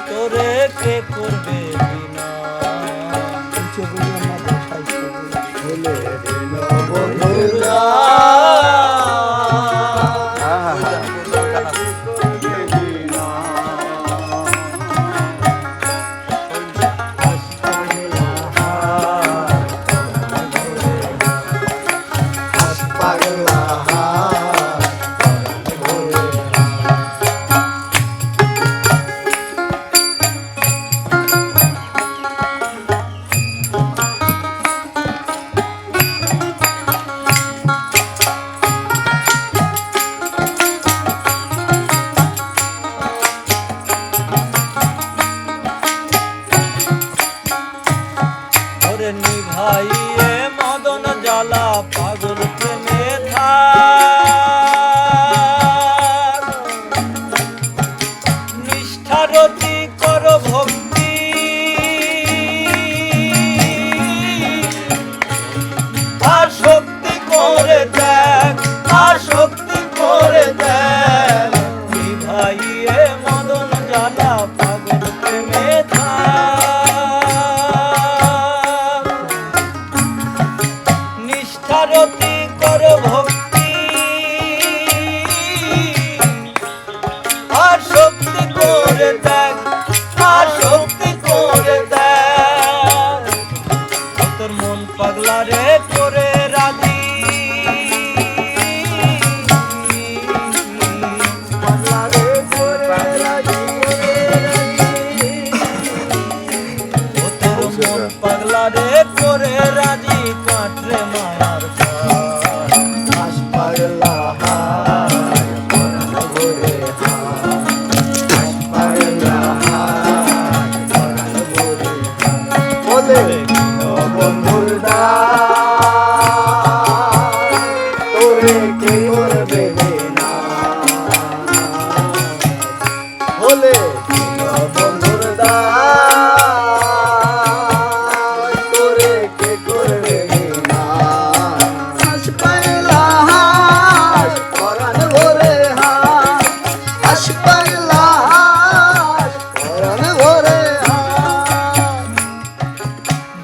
তোরে কে করবে বিনা নিভাইয়ে মদন জ্বালা পাগল প্রেমে থাক নিষ্ঠারতি কর ভক্তি আসক্তি করে দেখ আসক্তি করে দেখ নিভাইয়ে মদন জ্বালা পাগল প্রেমে নিষ্ঠারতি কর ভক্তি আসক্তি করে দেখ আসক্তি করে দেখ তোর মন পাগলা রে করে রাজি পাগলা রে করে রাজি তোর মন পাগলা রে করে রাজি কাটরে মায়ার হাস পাগলা হায় পরাণ ভরে হাস পাগলা হায় পরাণ ভরে বলে বন্ধুর তোরে কে করবে না বলে বন্ধুর তোরে কে করবে না হাস পাগলা হাস পরাণ ভরে হাস পাগলা হাস পরাণ ভরে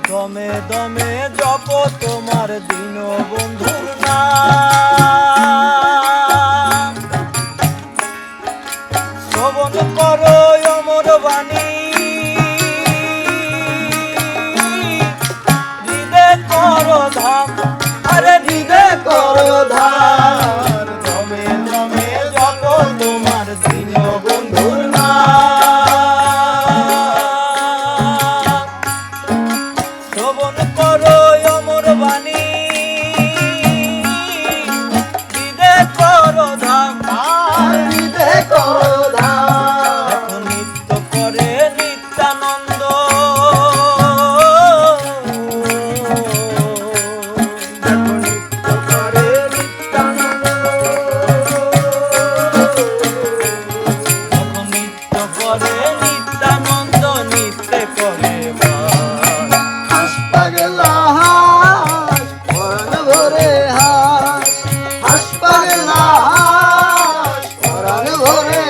দমে দমে জপ তোমার দিন বন্ধুর নাম শ্রবণ করো অমর বাণী হৃদে করো ধাম আরে হৃদে করো ধাম দমে দমে জপ তোমার দিন বন্ধুর নাম শ্রবণ করো অমর বাণী হৃদে করো ধাম হৃদে করো ধাম নিত্য করে নিত্যানন্দ নিত্য করে নিত্যানন্দ নিত্য করে নিত্যানন্দ নিত্যে করে হাস পাগলা হাস পরাণ ভরে হাস পাগলা হাস পরাণ ভরে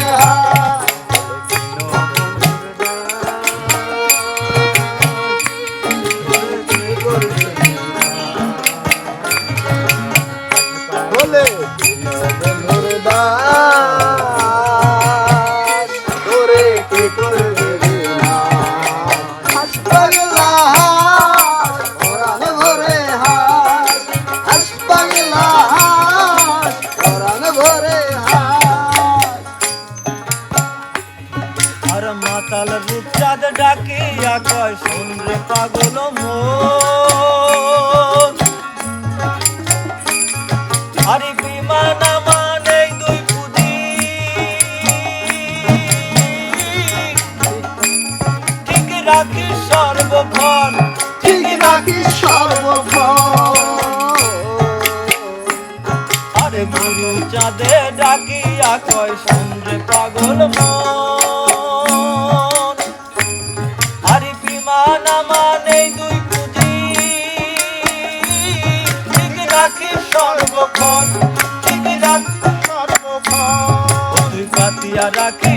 বলে বন্ধুর দাস তোরে কে করবে না হাস পাগলা হাস পরাণ ভরে হাস পাগলা হাস পরাণ ভরে আর মাতাল রূপচাঁদ ডাকিয়া কয় শুন রে পাগল মন আরে বিমান মানে দুই পুঁজি ঠিক রাখি সর্বক্ষণ ঠিক রাখি সর্বক্ষণ আরে গুরু চাঁদে ডাকিয়া কয় শুন রে পাগল মন আরে বিমান মানে দুই পুঁজি ঠিক রাখি সর্বক্ষণ ঠিক রাখি রাখি